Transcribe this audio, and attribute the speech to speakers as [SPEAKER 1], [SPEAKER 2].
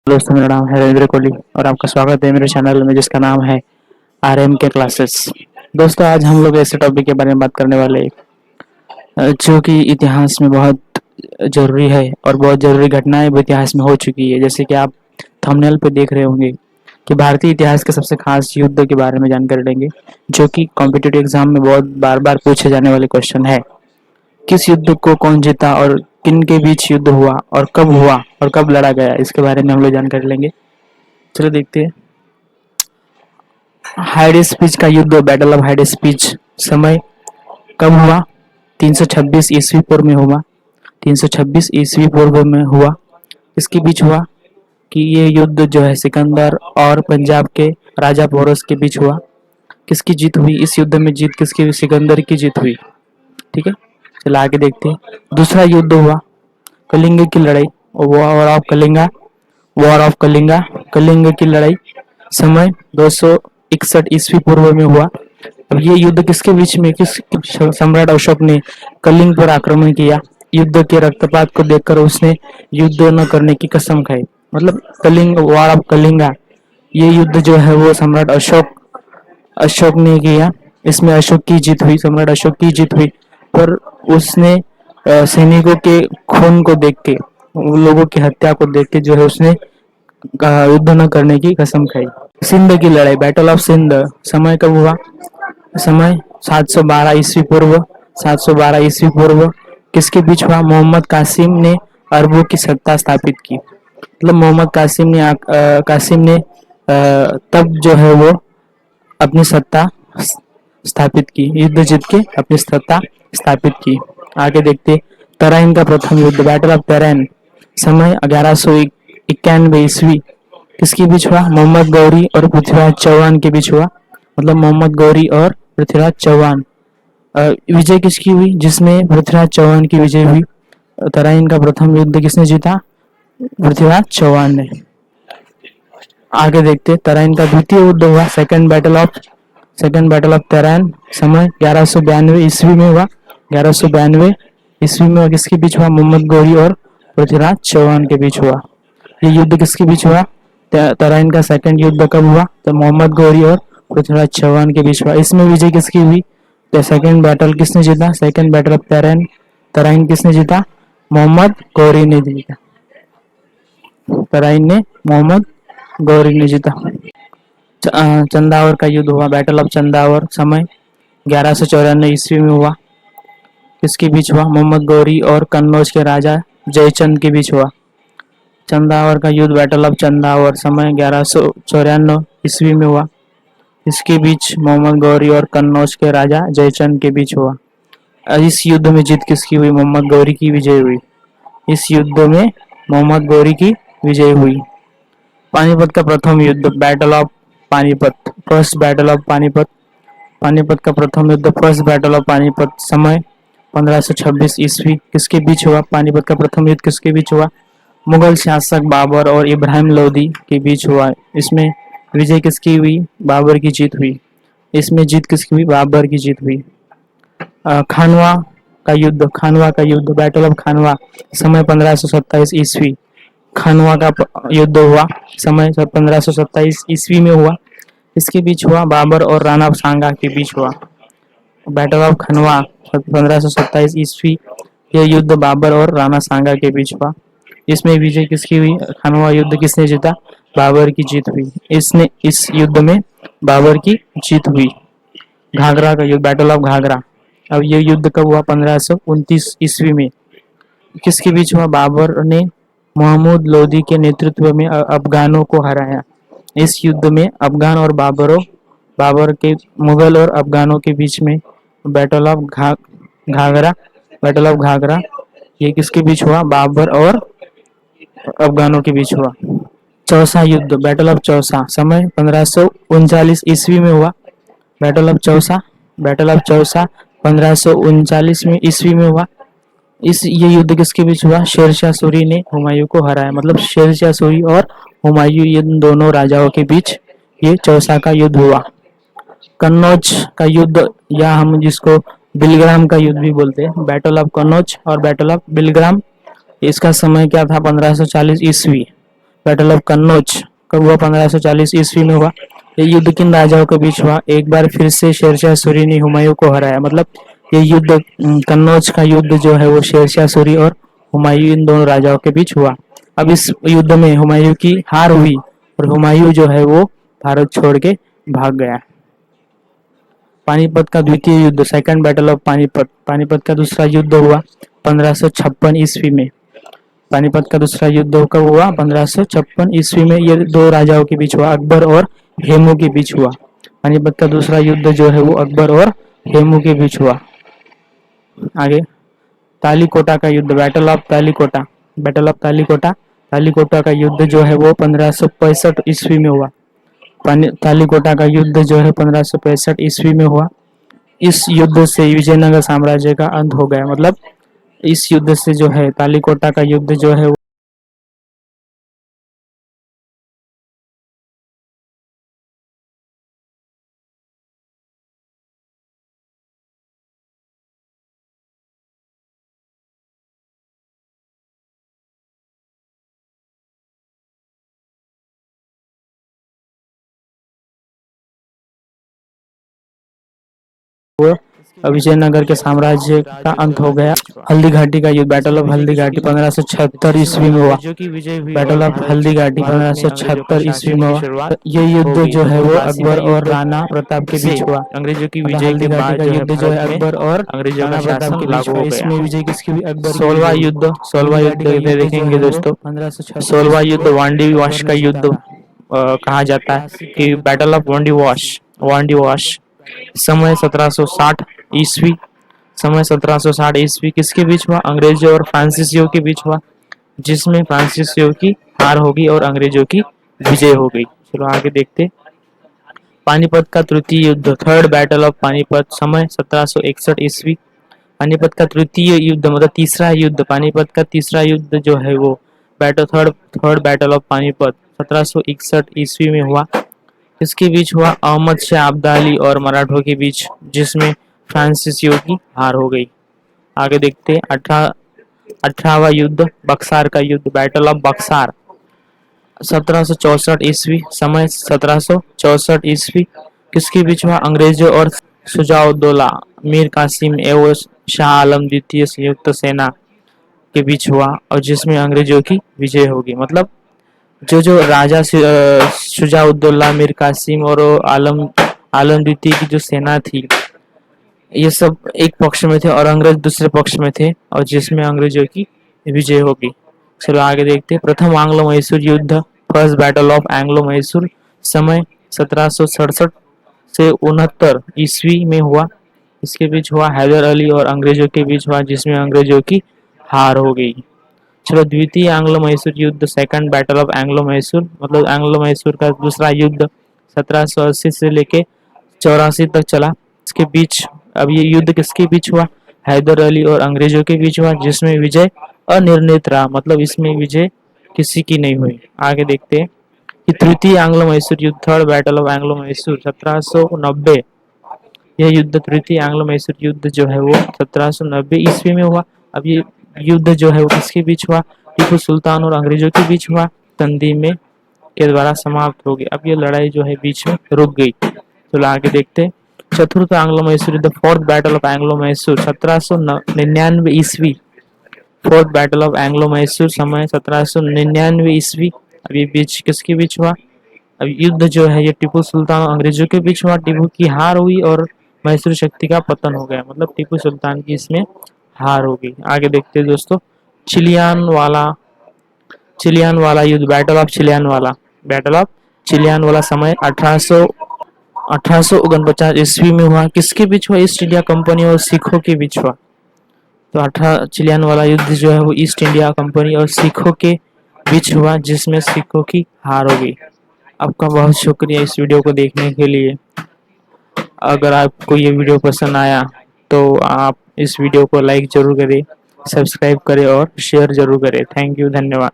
[SPEAKER 1] दोस्तों, मेरा नाम है रविंद्र कोहली और आपका स्वागत है मेरे चैनल में जिसका नाम है आरएम के क्लासेस। दोस्तों, आज हम लोग ऐसे टॉपिक के बारे में बात करने वाले हैं जो कि इतिहास में बहुत ज़रूरी है और बहुत ज़रूरी घटनाएं भी इतिहास में हो चुकी है। जैसे कि आप थंबनेल पे देख रहे होंगे कि भारतीय इतिहास के सबसे खास युद्ध के बारे में जानकारी लेंगे, जो कि कॉम्पिटिटिव एग्जाम में बहुत बार बार पूछे जाने वाले क्वेश्चन है। किस युद्ध को कौन जीता और किन के बीच युद्ध हुआ और कब लड़ा गया, इसके बारे में हम लोग जानकारी लेंगे। चलो देखते हैं। हाइडेस्पिच का युद्ध, बैटल ऑफ हाइडेस्पिच, समय कब हुआ? 326 ईस्वी पूर्व में हुआ। 326 ईस्वी पूर्व में हुआ। इसके बीच हुआ कि ये युद्ध जो है सिकंदर और पंजाब के राजा पोरस के बीच हुआ। किसकी जीत हुई इस युद्ध में? जीत किसकी हुई? सिकंदर की जीत हुई। ठीक है, चलो आगे देखते हैं। दूसरा युद्ध हुआ कलिंग की लड़ाई, वॉर ऑफ कलिंगा, कलिंग की लड़ाई, समय 261 ईस्वी पूर्व में हुआ। अब ये युद्ध किसके बीच में? किस सम्राट अशोक ने कलिंग पर आक्रमण किया। युद्ध के रक्तपात को देखकर उसने युद्ध न करने की कसम खाई। मतलब कलिंग, वॉर ऑफ कलिंगा, ये युद्ध जो है वो सम्राट अशोक ने किया। इसमें अशोक की जीत हुई, सम्राट अशोक की जीत हुई। पर उसने सैनिकों के खून को देख के, लोगों की हत्या को देख के जो है उसने युद्ध न करने की कसम खाई। सिंध की लड़ाई, बैटल ऑफ सिंध, समय कब हुआ? समय 712 ईस्वी पूर्व। 712 ईस्वी पूर्व किसके बीच हुआ? मोहम्मद कासिम ने अरबों की सत्ता स्थापित की। मतलब मोहम्मद कासिम ने तब जो है वो अपनी सत्ता स्थापित की, युद्ध जीत के अपनी सत्ता स्थापित की। आगे देखते। तराइन का प्रथम युद्ध, बैटल ऑफ तराइन, समय 1191 ईस्वी, किसके बीच हुआ? मोहम्मद गौरी और पृथ्वीराज चौहान के बीच हुआ। मतलब मोहम्मद गौरी और पृथ्वीराज चौहान। विजय किसकी हुई? जिसमें पृथ्वीराज चौहान की विजय हुई। तराइन का प्रथम युद्ध किसने जीता? पृथ्वीराज चौहान ने। आगे देखते। तराइन का द्वितीय युद्ध हुआ सेकंड बैटल ऑफ तराइन, समय 1192 ईस्वी में हुआ। 1192 ईस्वी में किसके बीच हुआ? मोहम्मद गौरी और पृथ्वीराज चौहान के बीच हुआ। ये युद्ध किसके बीच हुआ? तराइन का सेकंड युद्ध कब हुआ? तो मोहम्मद गौरी और पृथ्वीराज चौहान के बीच हुआ। इसमें विजय किसकी हुई? तो सेकंड बैटल किसने जीता? सेकंड बैटल ऑफ तराइन किसने जीता? मोहम्मद गौरी ने जीता। तराइन ने मोहम्मद गौरी ने जीता। चंदावर का युद्ध हुआ, बैटल ऑफ चंदावर, समय 1194 ईस्वी में हुआ। किसके बीच हुआ? मोहम्मद गौरी और कन्नौज के राजा जयचंद के बीच हुआ। चंदावर का युद्ध, बैटल ऑफ चंदावर, समय 1194 ईस्वी में हुआ। इसके बीच मोहम्मद गौरी और कन्नौज के राजा जयचंद के बीच हुआ। इस युद्ध में जीत किसकी हुई? मोहम्मद गौरी की विजय हुई। इस युद्ध में मोहम्मद गौरी की विजय हुई। पानीपत का प्रथम युद्ध, battle of Panipat, first battle of Panipat, Panipat का प्रथम युद्ध, फर्स्ट बैटल ऑफ पानीपत, समय 1526 ईस्वी, किसके बीच हुआ? पानीपत का प्रथम युद्ध किसके बीच हुआ? मुगल शासक बाबर और इब्राहिम लोदी के बीच हुआ। इसमें विजय किसकी हुई? बाबर की जीत हुई। इसमें जीत किसकी हुई? बाबर की जीत हुई। खानवा का युद्ध, बैटल ऑफ खानवा, समय 1527 ईस्वी, खानवा का युद्ध हुआ, समय 1527 ईस्वी में हुआ। इसके बीच हुआ? बाबर और राणा सांगा के बीच हुआ। बैटल ऑफ खनवा 1527 ईस्वी, यह युद्ध बाबर और राणा सांगा के बीच हुआ। इसमें विजय किसकी हुई? खनवा युद्ध किसने जीता? बाबर की जीत हुई। इस युद्ध में बाबर की जीत हुई। घाघरा का युद्ध, बैटल ऑफ घाघरा, अब यह युद्ध कब हुआ? 1529 ईस्वी में। किसके बीच हुआ? बाबर ने महमूद लोदी के नेतृत्व में अफगानों को हराया। इस युद्ध में अफगान और बाबर के, मुगल और अफगानों के बीच में बैटल ऑफ घाघरा, ये किसके बीच हुआ? बाबर और अफगानों के बीच हुआ। चौसा युद्ध, बैटल ऑफ चौसा, समय 1539 ईस्वी में हुआ। बैटल ऑफ चौसा 1539 में ईस्वी में हुआ। ये युद्ध किसके बीच हुआ? शेरशाह सूरी ने हुमायूं को हराया। मतलब शेरशाह सूरी और हुमायूं, ये दोनों राजाओं के बीच ये चौसा का युद्ध हुआ। कन्नौज का युद्ध, या हम जिसको बिलग्राम का युद्ध भी बोलते हैं, बैटल ऑफ कन्नौज और बैटल ऑफ बिलग्राम, इसका समय क्या था? 1540 ईस्वी। बैटल ऑफ कन्नौज कब हुआ? 1540 ईस्वी में हुआ। ये युद्ध किन राजाओं के बीच हुआ? एक बार फिर से शेरशाह सूरी ने हुमायूं को हराया। मतलब ये युद्ध कन्नौज का युद्ध जो है वो शेरशाह सूरी और हुमायूं इन दोनों राजाओं के बीच हुआ। अब इस युद्ध में हुमायूं की हार हुई और हुमायूं जो है वो भारत छोड़ के भाग गया। पानीपत का द्वितीय युद्ध, second battle of Panipat. Panipat का दूसरा युद्ध हुआ 1556 ईस्वी में। पानीपत का दूसरा युद्ध कब हुआ? 1556 ईस्वी में। ये दो राजाओं के बीच हुआ, अकबर और हेमू के बीच हुआ। पानीपत का दूसरा युद्ध जो है वो अकबर और हेमू के बीच हुआ। आगे तालीकोटा का युद्ध, battle of Talikota. Battle of Talikota, Talikota का युद्ध जो है वो 1565 ईस्वी में हुआ। तालीकोटा का युद्ध जो है 1565 ईस्वी में हुआ। इस युद्ध से विजयनगर साम्राज्य का अंत हो गया। मतलब इस युद्ध से जो है तालीकोटा का युद्ध जो है वो विजयनगर के साम्राज्य का अंत हो गया। हल्दी घाटी का युद्ध, बैटल ऑफ हल्दी घाटी 1576 ईस्वी में हुआ। बैटल ऑफ हल्दी घाटी 1576 ईस्वी में हुआ। ये युद्ध जो है वो अकबर और राणा प्रताप के बीच हुआ।
[SPEAKER 2] अंग्रेजों की
[SPEAKER 1] मतलब
[SPEAKER 2] विजय
[SPEAKER 1] हल्दी
[SPEAKER 2] के
[SPEAKER 1] घाटी
[SPEAKER 2] बाद
[SPEAKER 1] का
[SPEAKER 2] जो है
[SPEAKER 1] युद्ध जो है
[SPEAKER 2] भारत में
[SPEAKER 1] अकबर और
[SPEAKER 2] अंग्रेजों का
[SPEAKER 1] राणा प्रताप
[SPEAKER 2] शासन
[SPEAKER 1] के बीच
[SPEAKER 2] लागू
[SPEAKER 1] हुआ।
[SPEAKER 2] हो गया।
[SPEAKER 1] इसमें विजय किसकी हुई? अकबर की
[SPEAKER 2] सोलवा
[SPEAKER 1] हुई।
[SPEAKER 2] युद्ध, सोलवा
[SPEAKER 1] हल्दी
[SPEAKER 2] युद्ध
[SPEAKER 1] घाटी का युद्ध जो
[SPEAKER 2] देखेंगे
[SPEAKER 1] है वो
[SPEAKER 2] दोस्तों।
[SPEAKER 1] 1576
[SPEAKER 2] सोलवा
[SPEAKER 1] ईस्वी
[SPEAKER 2] युद्ध
[SPEAKER 1] को
[SPEAKER 2] वांडी
[SPEAKER 1] अकबर
[SPEAKER 2] वाश
[SPEAKER 1] ने
[SPEAKER 2] का
[SPEAKER 1] जीता
[SPEAKER 2] युद्ध
[SPEAKER 1] था।
[SPEAKER 2] कहा जाता है
[SPEAKER 1] प्लासी का
[SPEAKER 2] कि
[SPEAKER 1] युद्ध,
[SPEAKER 2] बैटल ऑफ वांडी वॉश, वांडी वॉश समय 1760 ईस्वी। समय 1760 ईस्वी किसके बीच हुआ? अंग्रेजों और फ्रांसीसियों के बीच हुआ, जिसमें फ्रांसीसियों की हार होगी और अंग्रेजों की विजय हो गई। चलो आगे देखते। पानीपत का तृतीय युद्ध, थर्ड बैटल ऑफ पानीपत, समय 1761 ईस्वी। पानीपत का तृतीय युद्ध मतलब तीसरा युद्ध, पानीपत का तीसरा युद्ध जो है वो थर्ड बैटल ऑफ पानीपत 1761 ईस्वी में हुआ। इसके बीच हुआ? अहमद शाह अब्दाली और मराठों के बीच, जिसमें फ्रांसीसियों की हार हो गई। आगे देखते 18वां युद्ध, बक्सार का युद्ध, बैटल ऑफ बक्सार 1764 ईस्वी। समय 1764 ईस्वी किसके बीच हुआ? अंग्रेजों और शुजाउद्दौला मीर कासिम एवं शाह आलम द्वितीय संयुक्त सेना के बीच हुआ और जिसमें अंग्रेजों की विजय होगी। मतलब जो राजा शुजाउद्दौला मीर कासिम और आलम आलम द्वितीय की जो सेना थी, ये सब एक पक्ष में थे और अंग्रेज दूसरे पक्ष में थे और जिसमें अंग्रेजों की विजय होगी। चलो आगे देखते हैं। प्रथम आंग्लो मैसूर युद्ध, first battle of Anglo Mysore, समय 1767 से 69 ईस्वी में हुआ। इसके बीच हुआ हैदर अली और अंग्रेजों के बीच हुआ, जिसमें अंग्रेजों की हार हो गई। चलो द्वितीय एंग्लो मैसूर युद्ध, second battle of Anglo Mysore, मतलब एंग्लो मैसूर का दूसरा युद्ध 1780 से लेके 84 तक चला। इसके बीच अब ये युद्ध किसके बीच हुआ? हैदर अली और अंग्रेजों के बीच हुआ, जिसमें विजय अनिर्णित रहा। मतलब इसमें विजय किसी की नहीं हुई। आगे देखते हैं कि तृतीय एंग्लो मैसूर युद्ध, third battle of Anglo Mysore 1790। यह युद्ध तृतीय एंग्लो मैसूर युद्ध जो है वो 1790 ईस्वी में हुआ। अब ये युद्ध जो है वो किसके बीच हुआ? टीपू सुल्तान और अंग्रेजों के बीच हुआ, तंदी में के द्वारा समाप्त हो गई। अब ये लड़ाई जो है बीच में रुक गई। तो आगे देखते। चतुर्थ एंग्लो मैसूर युद्ध, fourth battle of Anglo Mysore 1799 ईस्वी। Fourth battle of Anglo Mysore, समय 1799 ईस्वी। अब ये बीच किसके बीच हुआ? अब युद्ध जो है ये टीपू सुल्तान और अंग्रेजों के बीच हुआ। टीपू की हार हुई और मैसूर शक्ति का पतन हो गया। मतलब टीपू सुल्तान की इसमें हार हो गई। आगे देखते हैं दोस्तों। चिलियान वाला युद्ध, बैटल ऑफ चिलियान वाला, बैटल ऑफ चिलियान वाला, समय 1849 ईस्वी में हुआ। किसके बीच हुआ? ईस्ट इंडिया कंपनी और सिखों के बीच हुआ। तो 18 चिलियान वाला युद्ध जो है वो ईस्ट इंडिया कंपनी और सिखों के बीच हुआ, जिसमें सिखों की हार हो गई। आपका बहुत शुक्रिया इस वीडियो को देखने के लिए। अगर आपको ये वीडियो पसंद आया तो आप इस वीडियो को लाइक जरूर करें, सब्सक्राइब करें और शेयर जरूर करें। थैंक यू, धन्यवाद।